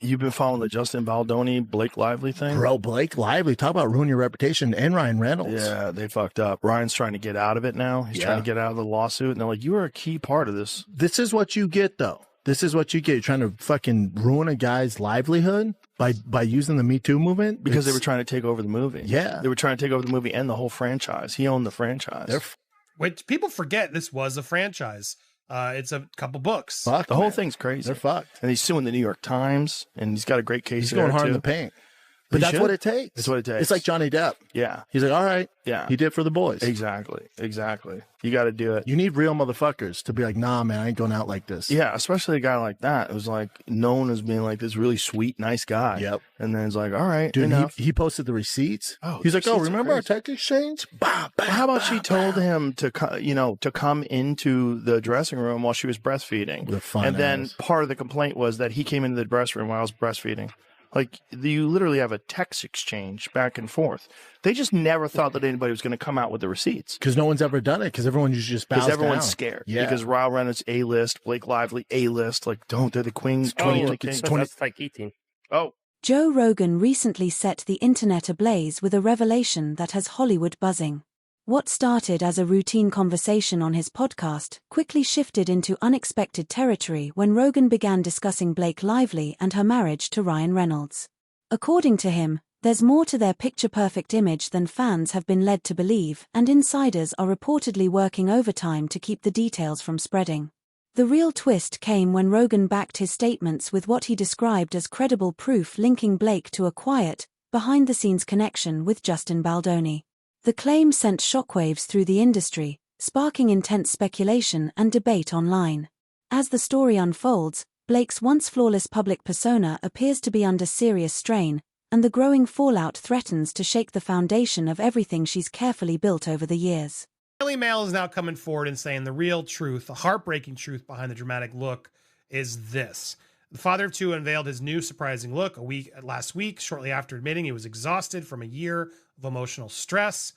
You've been following the Justin Baldoni, Blake Lively thing? Bro, Blake Lively, talk about ruining your reputation, and Ryan Reynolds. Yeah, they fucked up. Ryan's trying to get out of it now. He's trying to get out of the lawsuit. And they're like, you were a key part of this. This is what you get, though. This is what you get. You're trying to fucking ruin a guy's livelihood by using the Me Too movement? Because they were trying to take over the movie. Yeah. They were trying to take over the movie and the whole franchise. He owned the franchise. Which people forget this was a franchise. It's a couple books. The whole thing's crazy. They're fucked. And he's suing the New York Times, and he's got a great case. He's going hard in the paint. But that's what it takes. That's what it takes. It's like Johnny Depp. Yeah. He's like, all right. Yeah. He did it for the boys. Exactly. You got to do it. You need real motherfuckers to be like, nah, man, I ain't going out like this. Yeah, especially a guy like that. It was like known as being like this really sweet, nice guy. Yep. And then it's like, all right, dude, he posted the receipts. Oh, he's like, oh, remember our text exchange? Bah, bah, how about she told him to come into the dressing room while she was breastfeeding? And then part of the complaint was that he came into the dressing room while I was breastfeeding. Like, you literally have a text exchange back and forth. They just never thought that anybody was going to come out with the receipts. Because no one's ever done it, because everyone usually just bows down. Because everyone's scared. Yeah. Because Ryan Reynolds, A-list, Blake Lively, A-list. Like, they're the queen. That's like eating. Oh. Joe Rogan recently set the internet ablaze with a revelation that has Hollywood buzzing. What started as a routine conversation on his podcast quickly shifted into unexpected territory when Rogan began discussing Blake Lively and her marriage to Ryan Reynolds. According to him, there's more to their picture-perfect image than fans have been led to believe, and insiders are reportedly working overtime to keep the details from spreading. The real twist came when Rogan backed his statements with what he described as credible proof linking Blake to a quiet, behind-the-scenes connection with Justin Baldoni. The claim sent shockwaves through the industry, sparking intense speculation and debate online. As the story unfolds, Blake's once flawless public persona appears to be under serious strain, and the growing fallout threatens to shake the foundation of everything she's carefully built over the years. Daily Mail is now coming forward and saying the real truth, the heartbreaking truth behind the dramatic look is this. The father of two unveiled his new surprising look last week, shortly after admitting he was exhausted from a year of emotional stress.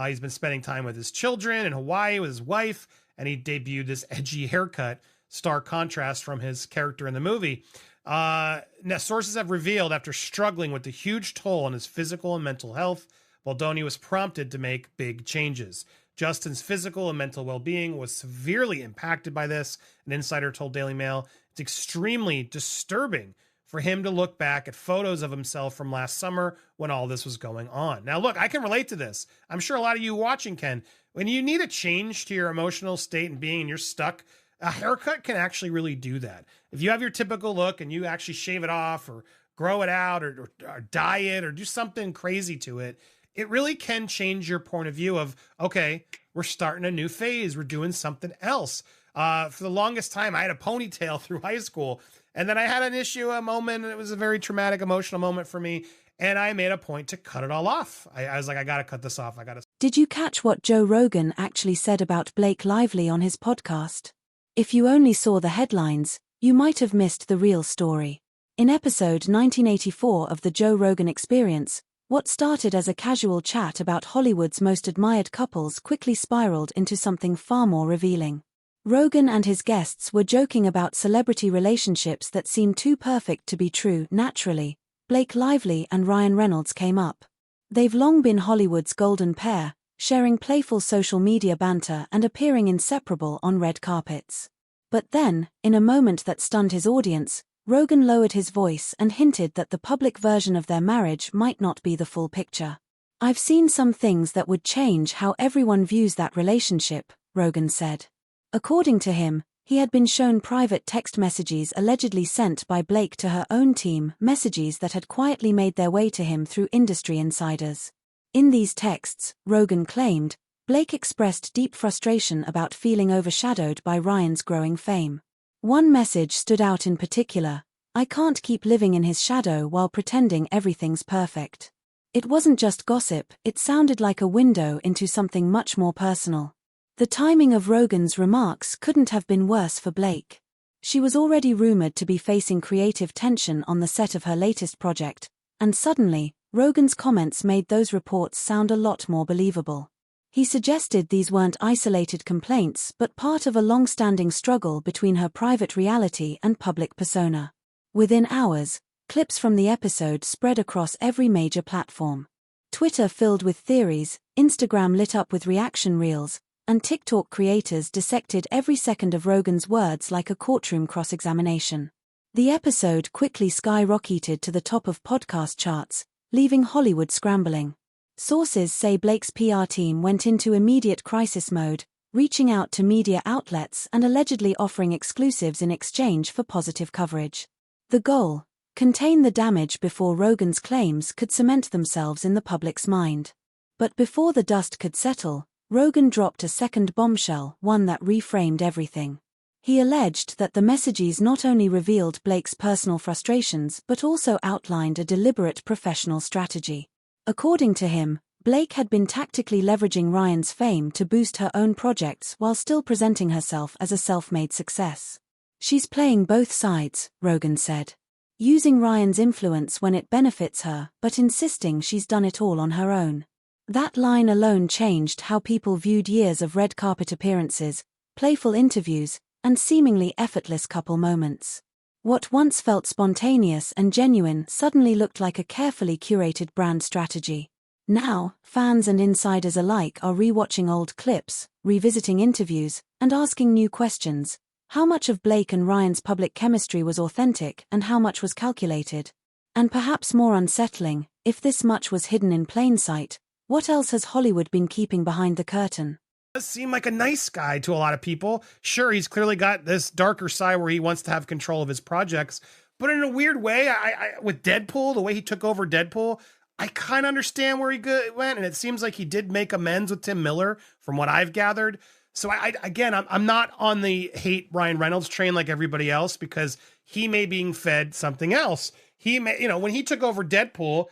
He's been spending time with his children in Hawaii with his wife, and he debuted this edgy haircut, stark contrast from his character in the movie. Now, sources have revealed after struggling with the huge toll on his physical and mental health, Baldoni was prompted to make big changes. Justin's physical and mental well-being was severely impacted by this. An insider told Daily Mail it's extremely disturbing for him to look back at photos of himself from last summer when all this was going on. Now, look, I can relate to this. I'm sure a lot of you watching can. When you need a change to your emotional state and being and you're stuck, a haircut can actually really do that. If you have your typical look and you actually shave it off or grow it out or dye it or do something crazy to it, it really can change your point of view of, okay, we're starting a new phase. We're doing something else. For the longest time, I had a ponytail through high school. And then I had a moment, and it was a very traumatic, emotional moment for me. And I made a point to cut it all off. I was like, I got to cut this off. Did you catch what Joe Rogan actually said about Blake Lively on his podcast? If you only saw the headlines, you might have missed the real story. In episode 1984 of the Joe Rogan Experience, what started as a casual chat about Hollywood's most admired couples quickly spiraled into something far more revealing. Rogan and his guests were joking about celebrity relationships that seemed too perfect to be true. Naturally, Blake Lively and Ryan Reynolds came up. They've long been Hollywood's golden pair, sharing playful social media banter and appearing inseparable on red carpets. But then, in a moment that stunned his audience, Rogan lowered his voice and hinted that the public version of their marriage might not be the full picture. "I've seen some things that would change how everyone views that relationship," Rogan said. According to him, he had been shown private text messages allegedly sent by Blake to her own team, messages that had quietly made their way to him through industry insiders. In these texts, Rogan claimed, Blake expressed deep frustration about feeling overshadowed by Ryan's growing fame. One message stood out in particular: "I can't keep living in his shadow while pretending everything's perfect." It wasn't just gossip, it sounded like a window into something much more personal. The timing of Rogan's remarks couldn't have been worse for Blake. She was already rumored to be facing creative tension on the set of her latest project, and suddenly, Rogan's comments made those reports sound a lot more believable. He suggested these weren't isolated complaints but part of a long-standing struggle between her private reality and public persona. Within hours, Clips from the episode spread across every major platform. Twitter filled with theories, Instagram lit up with reaction reels, and TikTok creators dissected every second of Rogan's words like a courtroom cross-examination. The episode quickly skyrocketed to the top of podcast charts, leaving Hollywood scrambling. Sources say Blake's PR team went into immediate crisis mode, reaching out to media outlets and allegedly offering exclusives in exchange for positive coverage. The goal: contain the damage before Rogan's claims could cement themselves in the public's mind. But before the dust could settle, Rogan dropped a second bombshell, one that reframed everything. He alleged that the messages not only revealed Blake's personal frustrations but also outlined a deliberate professional strategy. According to him, Blake had been tactically leveraging Ryan's fame to boost her own projects while still presenting herself as a self-made success. "She's playing both sides," Rogan said. "Using Ryan's influence when it benefits her, but insisting she's done it all on her own." That line alone changed how people viewed years of red carpet appearances, playful interviews, and seemingly effortless couple moments. What once felt spontaneous and genuine suddenly looked like a carefully curated brand strategy. Now, fans and insiders alike are rewatching old clips, revisiting interviews, and asking new questions. How much of Blake and Ryan's public chemistry was authentic and how much was calculated? And perhaps more unsettling, if this much was hidden in plain sight, what else has Hollywood been keeping behind the curtain? Does seem like a nice guy to a lot of people. Sure, he's clearly got this darker side where he wants to have control of his projects, but in a weird way, with Deadpool, the way he took over Deadpool, I kind of understand where he went, and it seems like he did make amends with Tim Miller, from what I've gathered. So I'm not on the hate Ryan Reynolds train like everybody else, because he may be being fed something else. He may, when he took over Deadpool,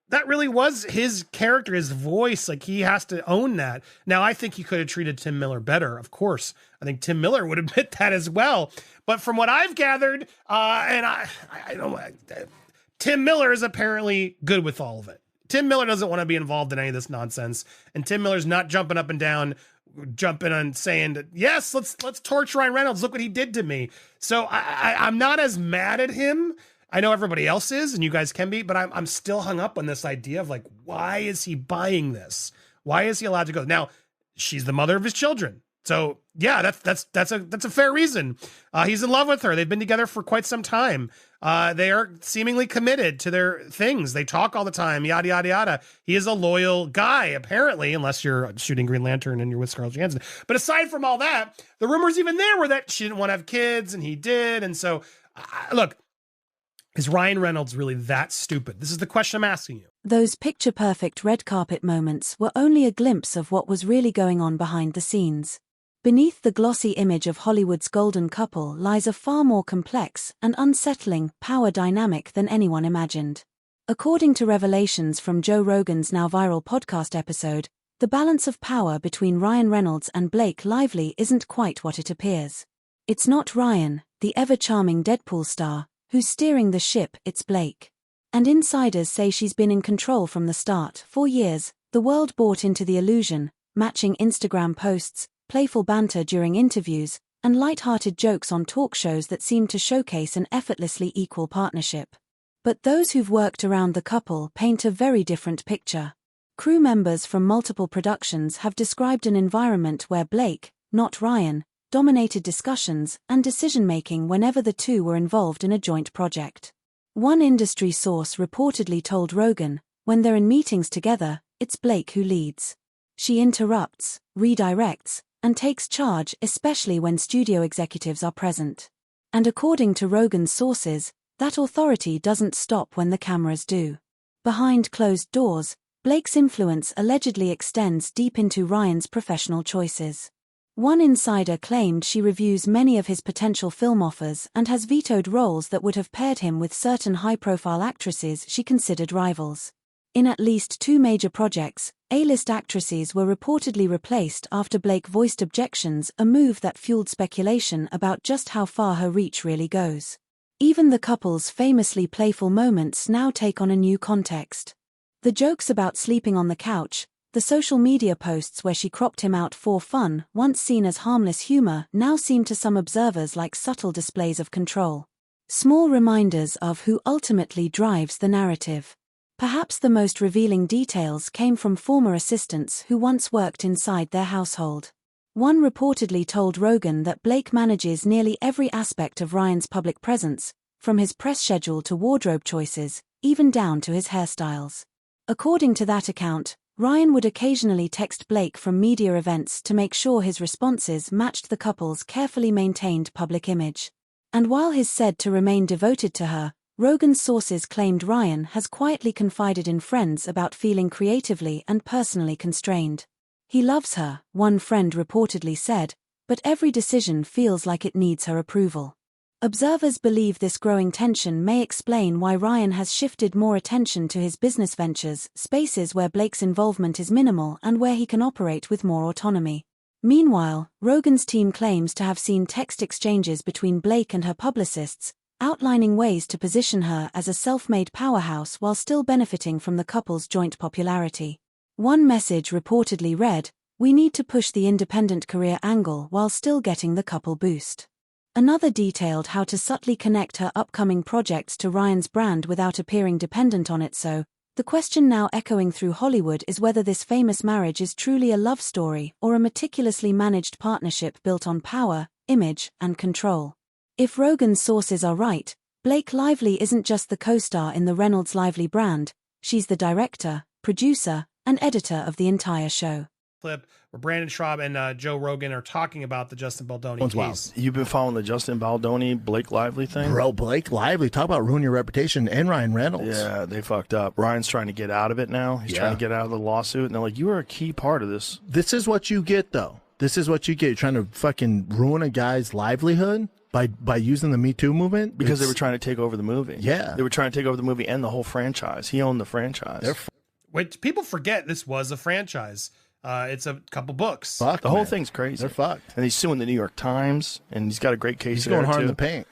that really was his character, his voice. Like, he has to own that. Now, I think he could have treated Tim Miller better, of course. I think Tim Miller would admit that as well. But from what I've gathered, Tim Miller is apparently good with all of it. Tim Miller doesn't want to be involved in any of this nonsense. And Tim Miller's not jumping up and down, jumping and saying, yes, let's torch Ryan Reynolds. Look what he did to me. So I'm not as mad at him. I know everybody else is, and you guys can be, but I'm still hung up on this idea of, like, why is he buying this? Why is he allowed to go? Now, she's the mother of his children. So yeah, that's a fair reason. He's in love with her. They've been together for quite some time. They are seemingly committed to their things. They talk all the time, yada, yada, yada. He is a loyal guy, apparently, unless you're shooting Green Lantern and you're with Scarlett Johansson. But aside from all that, the rumors even there were that she didn't want to have kids and he did. And so, look, is Ryan Reynolds really that stupid? This is the question I'm asking you. Those picture-perfect red carpet moments were only a glimpse of what was really going on behind the scenes. Beneath the glossy image of Hollywood's golden couple lies a far more complex and unsettling power dynamic than anyone imagined. According to revelations from Joe Rogan's now viral podcast episode, the balance of power between Ryan Reynolds and Blake Lively isn't quite what it appears. It's not Ryan, the ever-charming Deadpool star, who's steering the ship, it's Blake. And insiders say she's been in control from the start. For years, the world bought into the illusion, matching Instagram posts, playful banter during interviews, and light-hearted jokes on talk shows that seemed to showcase an effortlessly equal partnership. But those who've worked around the couple paint a very different picture. Crew members from multiple productions have described an environment where Blake, not Ryan, dominated discussions and decision-making whenever the two were involved in a joint project. One industry source reportedly told Rogan, when they're in meetings together, it's Blake who leads. She interrupts, redirects, and takes charge, especially when studio executives are present. And according to Rogan's sources, that authority doesn't stop when the cameras do. Behind closed doors, Blake's influence allegedly extends deep into Ryan's professional choices. One insider claimed she reviews many of his potential film offers and has vetoed roles that would have paired him with certain high-profile actresses she considered rivals. In at least 2 major projects, A-list actresses were reportedly replaced after Blake voiced objections, a move that fueled speculation about just how far her reach really goes. Even the couple's famously playful moments now take on a new context. The jokes about sleeping on the couch, the social media posts where she cropped him out for fun, once seen as harmless humor, now seem to some observers like subtle displays of control. Small reminders of who ultimately drives the narrative. Perhaps the most revealing details came from former assistants who once worked inside their household. One reportedly told Rogan that Blake manages nearly every aspect of Ryan's public presence, from his press schedule to wardrobe choices, even down to his hairstyles. According to that account, Ryan would occasionally text Blake from media events to make sure his responses matched the couple's carefully maintained public image. And while he's said to remain devoted to her, Rogan's sources claimed Ryan has quietly confided in friends about feeling creatively and personally constrained. He loves her, one friend reportedly said, but every decision feels like it needs her approval. Observers believe this growing tension may explain why Ryan has shifted more attention to his business ventures, spaces where Blake's involvement is minimal and where he can operate with more autonomy. Meanwhile, Rogan's team claims to have seen text exchanges between Blake and her publicists, outlining ways to position her as a self-made powerhouse while still benefiting from the couple's joint popularity. One message reportedly read, "We need to push the independent career angle while still getting the couple boost." Another detailed how to subtly connect her upcoming projects to Ryan's brand without appearing dependent on it. So, the question now echoing through Hollywood is whether this famous marriage is truly a love story or a meticulously managed partnership built on power, image, and control. If Rogan's sources are right, Blake Lively isn't just the co-star in the Reynolds Lively brand, she's the director, producer, and editor of the entire show. Clip where Brandon Schraub and Joe Rogan are talking about the Justin Baldoni case. Wild. You've been following the Justin Baldoni, Blake Lively thing? Bro, Blake Lively, talk about ruin your reputation, and Ryan Reynolds. Yeah, they fucked up. Ryan's trying to get out of it now. He's trying to get out of the lawsuit, and they're like, you were a key part of this. This is what you get, though. This is what you get. You're trying to fucking ruin a guy's livelihood by using the Me Too movement. Because they were trying to take over the movie. Yeah. They were trying to take over the movie and the whole franchise. He owned the franchise. Which people forget this was a franchise. It's a couple books. The whole thing's crazy. They're fucked. And he's suing the New York Times, and he's got a great case. He's going hard too. in the paint.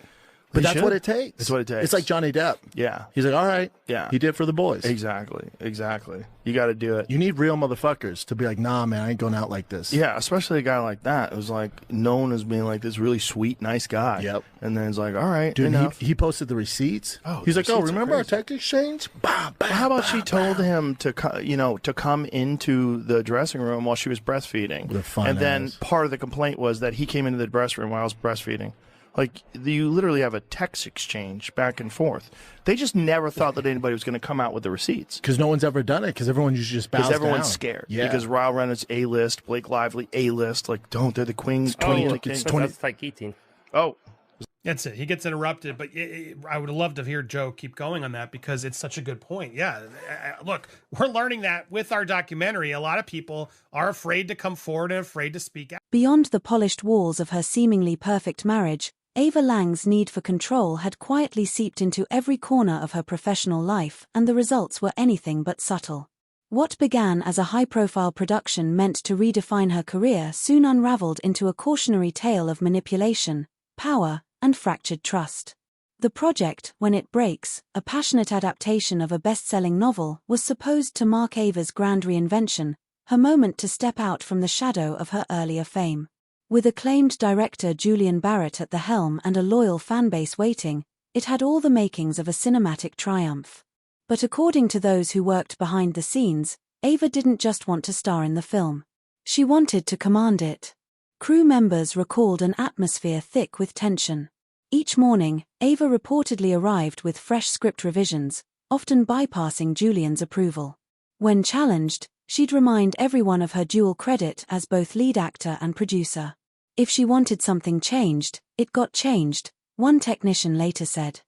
But that's what it takes. That's what it takes. It's like Johnny Depp. Yeah. He's like, all right. Yeah. He did it for the boys. Exactly. You got to do it. You need real motherfuckers to be like, nah, man, I ain't going out like this. Yeah, especially a guy like that. It was like known as being like this really sweet, nice guy. Yep. And then it's like, all right, dude, enough. he posted the receipts. Oh, he's like, oh, receipts are remember our crazy. tech exchange? Bah, bah, Well, how about bah, she told him to come into the dressing room while she was breastfeeding, What a fun and then ass. part of the complaint was that he came into the dressing room while I was breastfeeding. Like, you literally have a text exchange back and forth. They just never thought that anybody was going to come out with the receipts. Because no one's ever done it, because everyone usually just bows Because everyone's down. scared. Yeah. Because Ryan Reynolds A-list, Blake Lively A-list. Like, they're the queen. That's like eating. Oh. That's it. He gets interrupted, but I would love to hear Joe keep going on that because it's such a good point. Yeah, look, we're learning that with our documentary. A lot of people are afraid to come forward and afraid to speak out. Beyond the polished walls of her seemingly perfect marriage, Ava Lang's need for control had quietly seeped into every corner of her professional life, and the results were anything but subtle. What began as a high-profile production meant to redefine her career soon unraveled into a cautionary tale of manipulation, power, and fractured trust. The project, When It Breaks, a passionate adaptation of a best-selling novel, was supposed to mark Ava's grand reinvention, her moment to step out from the shadow of her earlier fame. With acclaimed director Julian Barrett at the helm and a loyal fanbase waiting, it had all the makings of a cinematic triumph. But according to those who worked behind the scenes, Ava didn't just want to star in the film. She wanted to command it. Crew members recalled an atmosphere thick with tension. Each morning, Ava reportedly arrived with fresh script revisions, often bypassing Julian's approval. When challenged, she'd remind everyone of her dual credit as both lead actor and producer. If she wanted something changed, it got changed, one technician later said.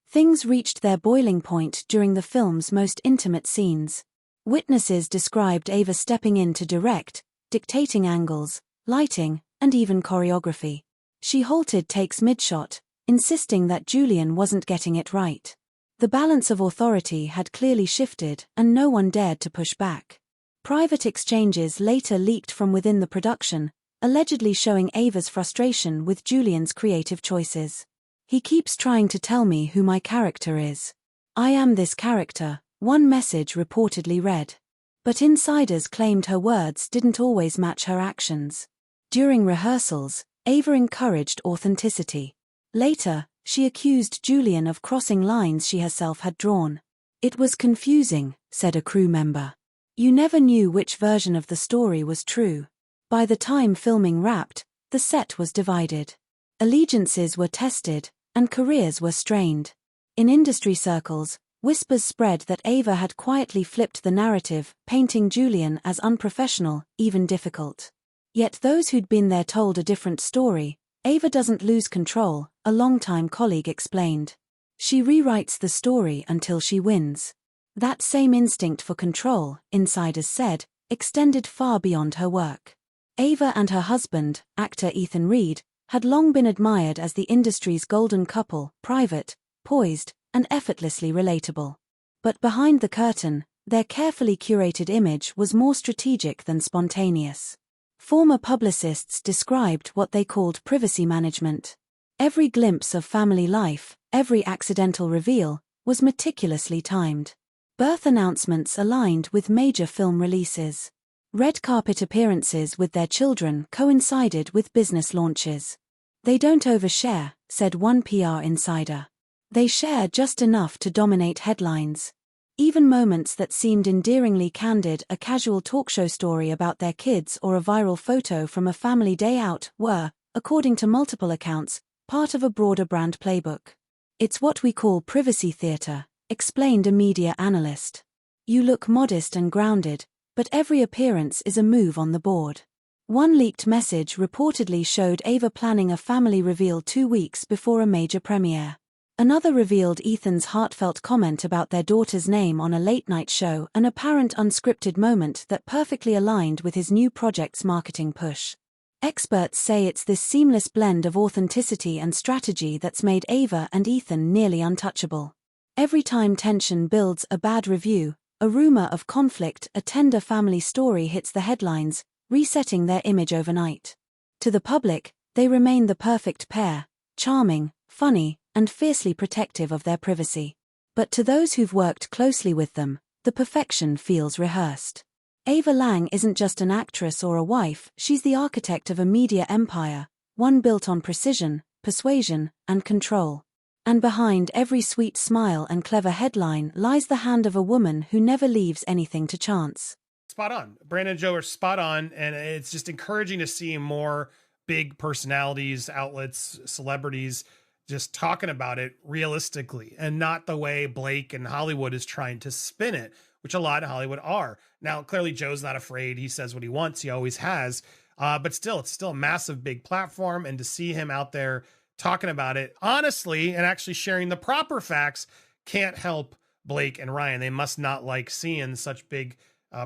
Things reached their boiling point during the film's most intimate scenes. Witnesses described Ava stepping in to direct, dictating angles, lighting, and even choreography. She halted takes mid-shot, insisting that Julian wasn't getting it right. The balance of authority had clearly shifted, and no one dared to push back. Private exchanges later leaked from within the production, allegedly showing Ava's frustration with Julian's creative choices. He keeps trying to tell me who my character is. I am this character, one message reportedly read. But insiders claimed her words didn't always match her actions. During rehearsals, Ava encouraged authenticity. Later, she accused Julian of crossing lines she herself had drawn. "It was confusing," said a crew member. "You never knew which version of the story was true. By the time filming wrapped, the set was divided. Allegiances were tested, and careers were strained." In industry circles, whispers spread that Ava had quietly flipped the narrative, painting Julian as unprofessional, even difficult. Yet those who'd been there told a different story. "Ava doesn't lose control," a longtime colleague explained. "She rewrites the story until she wins." That same instinct for control, insiders said, extended far beyond her work. Ava and her husband, actor Ethan Reed, had long been admired as the industry's golden couple, private, poised, and effortlessly relatable. But behind the curtain, their carefully curated image was more strategic than spontaneous. Former publicists described what they called privacy management. Every glimpse of family life, every accidental reveal, was meticulously timed. Birth announcements aligned with major film releases. Red carpet appearances with their children coincided with business launches. "They don't overshare," said one PR insider. "They share just enough to dominate headlines." Even moments that seemed endearingly candid, a casual talk show story about their kids or a viral photo from a family day out, were, according to multiple accounts, part of a broader brand playbook. "It's what we call privacy theater," explained a media analyst. "You look modest and grounded, but every appearance is a move on the board." One leaked message reportedly showed Ava planning a family reveal 2 weeks before a major premiere. Another revealed Ethan's heartfelt comment about their daughter's name on a late-night show, an apparent unscripted moment that perfectly aligned with his new project's marketing push. Experts say it's this seamless blend of authenticity and strategy that's made Ava and Ethan nearly untouchable. Every time tension builds, a bad review, a rumor of conflict, a tender family story hits the headlines, resetting their image overnight. To the public, they remain the perfect pair, charming, funny, and fiercely protective of their privacy. But to those who've worked closely with them, the perfection feels rehearsed. Ava Lang isn't just an actress or a wife, she's the architect of a media empire, one built on precision, persuasion, and control. And behind every sweet smile and clever headline lies the hand of a woman who never leaves anything to chance. Spot on. Brandon and Joe are spot on, and it's just encouraging to see more big personalities, outlets, celebrities just talking about it realistically and not the way Blake and Hollywood is trying to spin it, which a lot of Hollywood are. Now, clearly Joe's not afraid. He says what he wants. He always has. But still, it's still a massive, big platform. And to see him out there talking about it honestly and actually sharing the proper facts can't help Blake and Ryan. They must not like seeing such big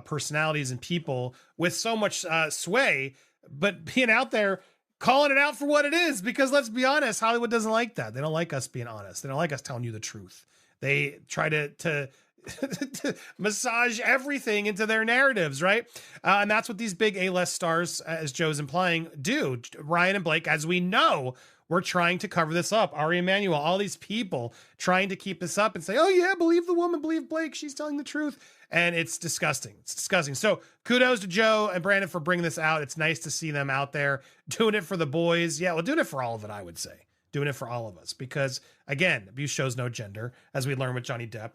personalities and people with so much sway, but being out there calling it out for what it is, because let's be honest, Hollywood doesn't like that. They don't like us being honest. They don't like us telling you the truth. They try to massage everything into their narratives, right? And that's what these big A-list stars, as Joe's implying, do. Ryan and Blake, as we know, we're trying to cover this up. Ari Emanuel, all these people trying to keep this up and say, oh yeah, believe the woman, believe Blake, she's telling the truth. And it's disgusting. It's disgusting. So kudos to Joe and Brandon for bringing this out. It's nice to see them out there doing it for the boys. Yeah, well, doing it for all of it, I would say. Doing it for all of us. Because, again, abuse shows no gender, as we learned with Johnny Depp.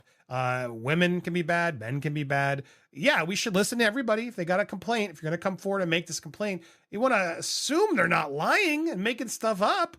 Women can be bad. Men can be bad. Yeah, we should listen to everybody. If they got a complaint, if you're going to come forward and make this complaint, you want to assume they're not lying and making stuff up.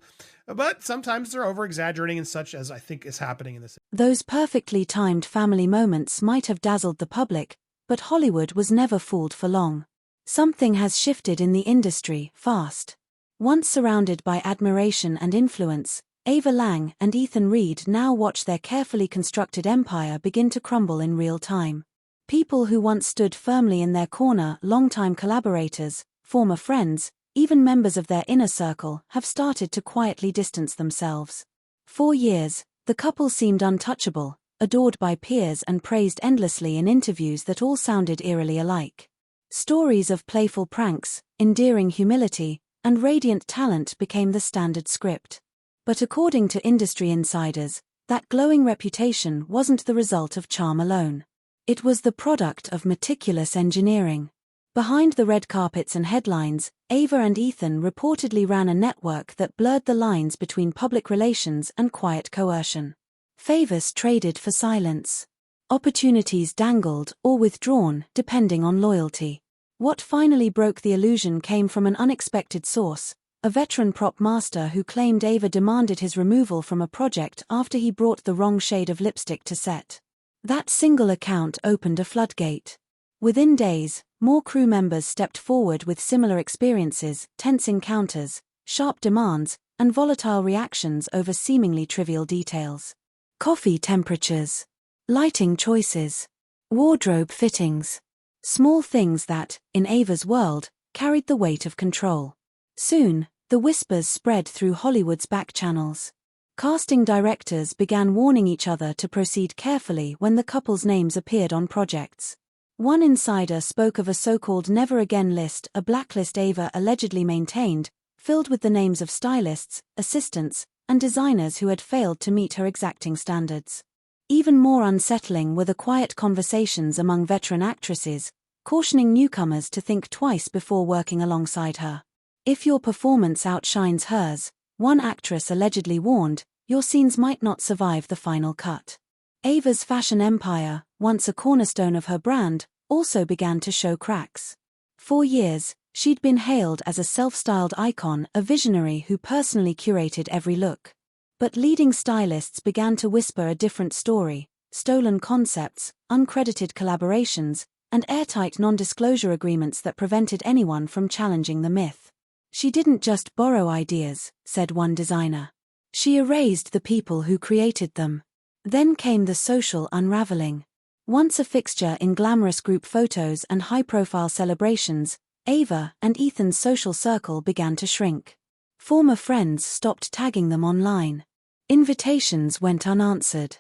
But sometimes they're over-exaggerating and such, as I think is happening in this. Those perfectly timed family moments might have dazzled the public, but Hollywood was never fooled for long. Something has shifted in the industry, fast. Once surrounded by admiration and influence, Ava Lang and Ethan Reed now watch their carefully constructed empire begin to crumble in real time. People who once stood firmly in their corner, longtime collaborators, former friends, even members of their inner circle, have started to quietly distance themselves. For years, the couple seemed untouchable, adored by peers and praised endlessly in interviews that all sounded eerily alike. Stories of playful pranks, endearing humility, and radiant talent became the standard script. But according to industry insiders, that glowing reputation wasn't the result of charm alone. It was the product of meticulous engineering. Behind the red carpets and headlines, Ava and Ethan reportedly ran a network that blurred the lines between public relations and quiet coercion. Favors traded for silence. Opportunities dangled or withdrawn, depending on loyalty. What finally broke the illusion came from an unexpected source, a veteran prop master who claimed Ava demanded his removal from a project after he brought the wrong shade of lipstick to set. That single account opened a floodgate. Within days, more crew members stepped forward with similar experiences, tense encounters, sharp demands, and volatile reactions over seemingly trivial details. Coffee temperatures, lighting choices, wardrobe fittings. Small things that, in Ava's world, carried the weight of control. Soon, the whispers spread through Hollywood's back channels. Casting directors began warning each other to proceed carefully when the couple's names appeared on projects. One insider spoke of a so-called never again list, a blacklist Ava allegedly maintained, filled with the names of stylists, assistants, and designers who had failed to meet her exacting standards. Even more unsettling were the quiet conversations among veteran actresses, cautioning newcomers to think twice before working alongside her. If your performance outshines hers, one actress allegedly warned, your scenes might not survive the final cut. Ava's fashion empire, once a cornerstone of her brand, also began to show cracks. For years, she'd been hailed as a self-styled icon, a visionary who personally curated every look. But leading stylists began to whisper a different story: stolen concepts, uncredited collaborations, and airtight non-disclosure agreements that prevented anyone from challenging the myth. She didn't just borrow ideas, said one designer. She erased the people who created them. Then came the social unraveling. Once a fixture in glamorous group photos and high-profile celebrations, Ava and Ethan's social circle began to shrink. Former friends stopped tagging them online. Invitations went unanswered.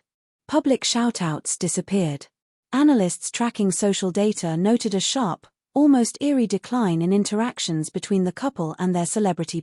Public shout-outs disappeared. Analysts tracking social data noted a sharp, almost eerie decline in interactions between the couple and their celebrity